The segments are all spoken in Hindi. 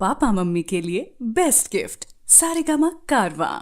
पापा मम्मी के लिए बेस्ट गिफ्ट सारेगामा कारवां।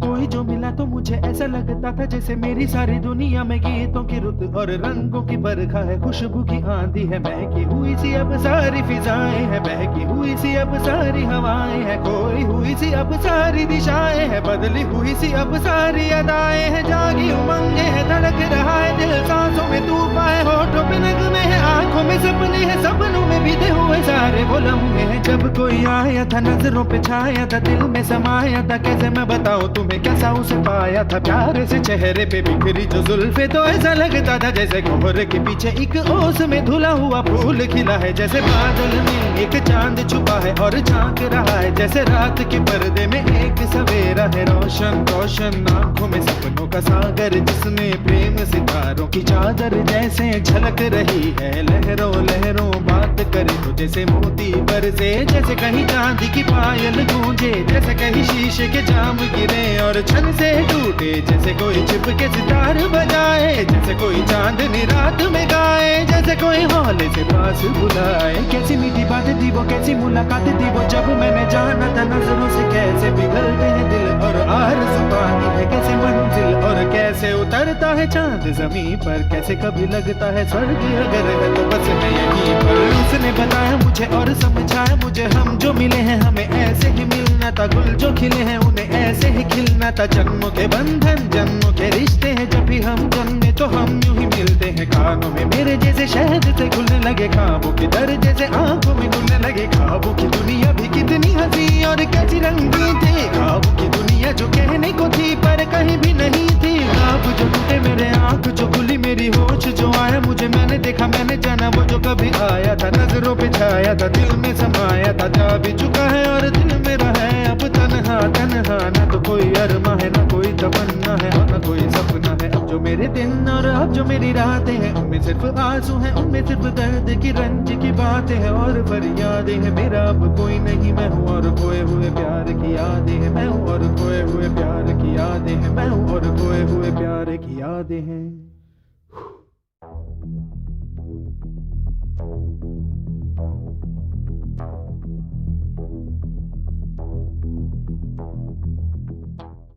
कोई जो मिला तो मुझे ऐसा लगता था जैसे मेरी सारी दुनिया में गीतों की रुत और रंगों की बरखा है, खुशबू की आंधी है, बहकी हुई सी अब सारी फिजाएं हैं, बहकी हुई सी अब सारी हवाएं हैं, खोई हुई सी अब सारी दिशाएं हैं, बदली हुई सी अब सारी अदाएं हैं, जागी उमंगे है, धड़क रहा है दिल, सांसों में तूफान है, होठों पे नगमे है, आंखों में सपने हैं, सपनों में बीते हुए सारे वो लम्हे हैं, जब कोई आया था नजरों पे छाया था, दिल में समाया था, कैसे मैं बताऊं तुम्हें कैसा उसे पाया था, प्यारे से चेहरे पे बिखरी जो जुल्फे, तो ऐसा लगता था जैसे कोहरे के पीछे एक ओस में धुला हुआ फूल खिला है, जैसे बादल में एक चांद छुपा है और झांक रहा है, जैसे रात के पर्दे में एक सवेरा है, रोशन रोशन आंखों में सपनों का सागर, जिसमें प्रेम सितारों की चादर जैसे झलक रही है, लहरों लहरों बात करे तो जैसे मोती बरसे, जैसे कहीं चांदी की पायल गूंजे, जैसे कहीं शीशे के जाम गिरे और छन से टूटे, जैसे कोई छिप के सितार बजाए, जैसे कोई चांदनी रात में गाए, जैसे कोई हौले से पास बुलाए, कैसी मीठी बातें थी वो, कैसी मुलाकातें थी वो, जब मैंने जाना था नजरों से कैसे पिघलते हैं दिल और आरज़ू पानी है, कैसे मंजिल और कैसे उतरता है चांद जमीन पर, कैसे कभी लगता है स्वर्ग अगर है तो बस मैं यहीं पर, उसने बताया मुझे और समझाया मुझे, हम जो मिले हैं हमें ऐसे ही मिलना था, गुल जो खिले हैं उन्हें ऐसे ही खिलना था, जन्मों के बंधन जन्मों के रिश्ते हैं, जब भी हम जन्मे तो हम यूं ही मिलते हैं, कानों में मेरे जैसे शहद से घुलने लगे, ख्वाबों के दर जैसे आंखों में घुलने लगे, ख्वाबों की दुनिया भी कितनी हंसी और कैसी रंगीन थी, ख्वाबों की दुनिया जो कहने को थी पर कहीं भी नहीं थी, ख्वाब जो टूटे मेरे आंख जो खुली मेरी होश जो आया मुझे, मैंने देखा मैंने जाना वो जो कभी आया था, नजरों पे छाया था, दिल में समाया था, जा भी चुका है और दिल मेरा है अब तन्हा तन्हा, ना तो कोई अरमा है ना कोई तमन्ना है और ना कोई सपना है, अब जो मेरे दिन और अब जो मेरी रातें हैं उनमें सिर्फ आंसू हैं, उनमें सिर्फ दर्द की रंज की बातें हैं और फरियादें हैं, मेरा अब कोई नहीं मैं हूँ और खोए हुए प्यार की यादें हैं, मैं हूँ और खोए हुए प्यार की यादें हैं, मैं हूँ और खोए हुए प्यार की यादें हैं।